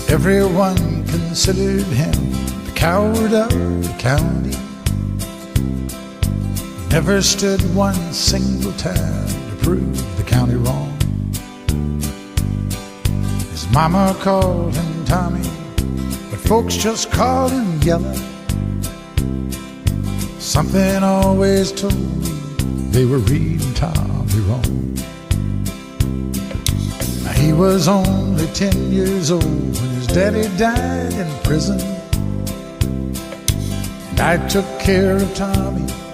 Everyone considered him the coward of the county. Never stood one single time to prove the county wrong. His mama called him Tommy, but folks just called him Yellow. Something always told me they were reading Tommy wrong. Now, he was only 10 years old when his daddy died in prison, and I took care of Tommy